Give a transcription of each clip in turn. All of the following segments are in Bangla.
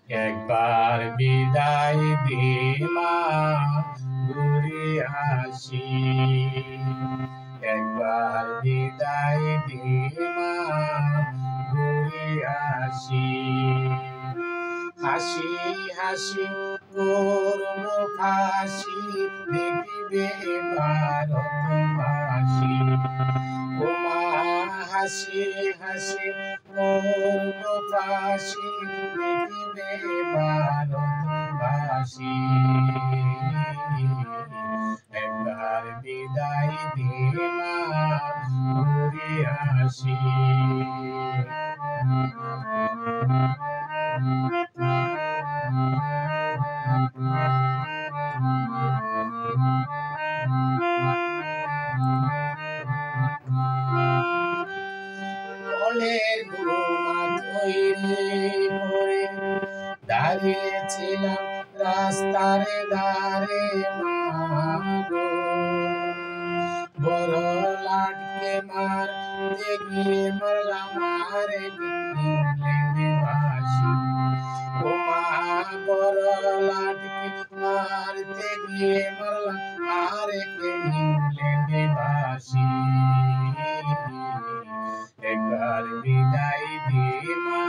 একবার বিদায় দে মা, ঘুরে আসি। একবার বিদায় দে মা, ঘুরে আসি। হাসি হাসি করব ফাঁসি, দেখিবে ভারতবাসী। ও মা হাসি হাসি করব ফাঁসি, দেখিবে ভারতবাসী। একবার বিদায় দে মা, ঘুরে আসি। কোলের ঘুমা তৈরি করে দাঁড়িয়েছিলাম রাস্তার ধারে মাগো। বড় লাটকে মারতে গিয়ে মরলাম আরে ইংল্যান্ডে বাসি। ও মা বড় লাটকে মারতে গিয়ে মরলাম আরে ইংল্যান্ডে বাসি। একবার বিদায় দে মা,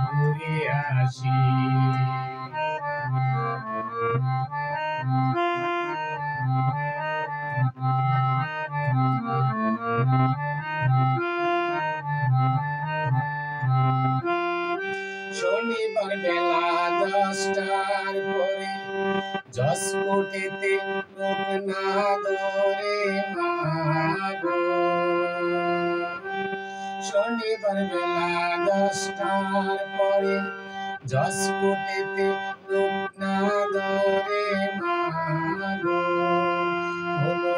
ঘুরে আসি। শনিবার বেলা 10টার পরে জসকোটেতে লোক না ধরে মাগো। শনিবার বেলা 10টার পরে জসকোটেতে লোক না ধরে মাগো। হলো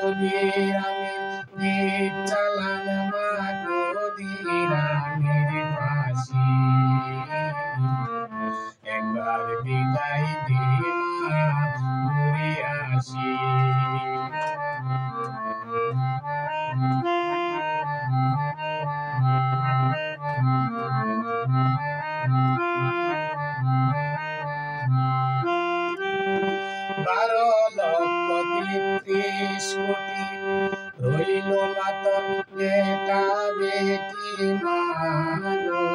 অবিরামের পেট চালান মাগো, দিরামের ফাঁসি। একবার বিদায় দে মা, ঘুরে আসি। বারো লক্ষ 33 কোটি রইল মাতর বেটা বেটি মাগো।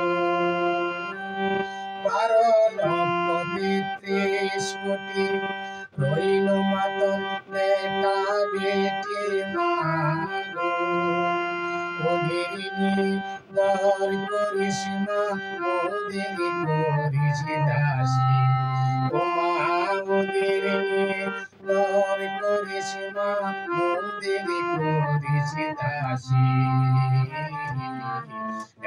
12 লক্ষ 33 কোটি রইল মাতর বেটা বেটি মাগো। ওদের নিয়ে ঘর করিস না, ওদের করিস দাসী। ও মা ওদের নিয়ে ঘর করিস না, ওদের করিস দাসী।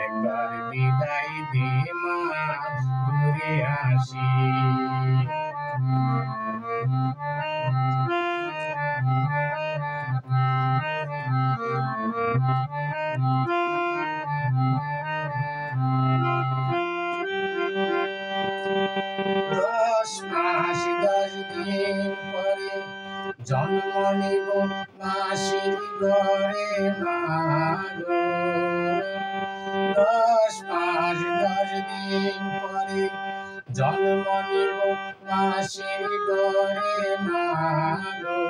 একবার বিদায় দে মা, ঘুরে আসি। দশ মাস 10 দিন পরে জন্ম নিব মাসির ঘরে মাগো। 10 মাস 10 দিন পরে জন্ম নিব মাসির ঘরে মাগো।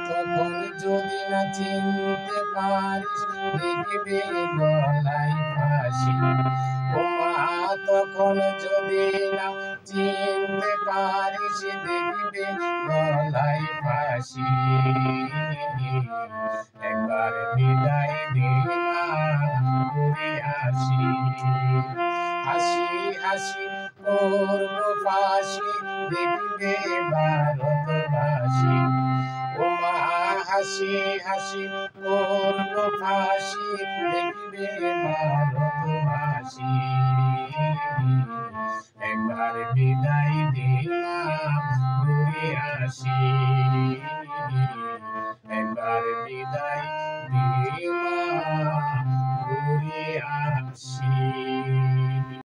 তখন যদি না চিনতে পারিস, দেখবে গলায় ফাঁসি। ও মা তখন যদি না চিনতে পারিস, দেখবে গলায় ফাঁসি। একবার বিদায় দে মা, ঘুরে আসি। হাসি হাসি করব ফাঁসি, দেখবে ভারতবাসী। ও মা হাসি হাসি করব ফাঁসি, দেখবে ভারতবাসী। একবার বিদায় দে মা,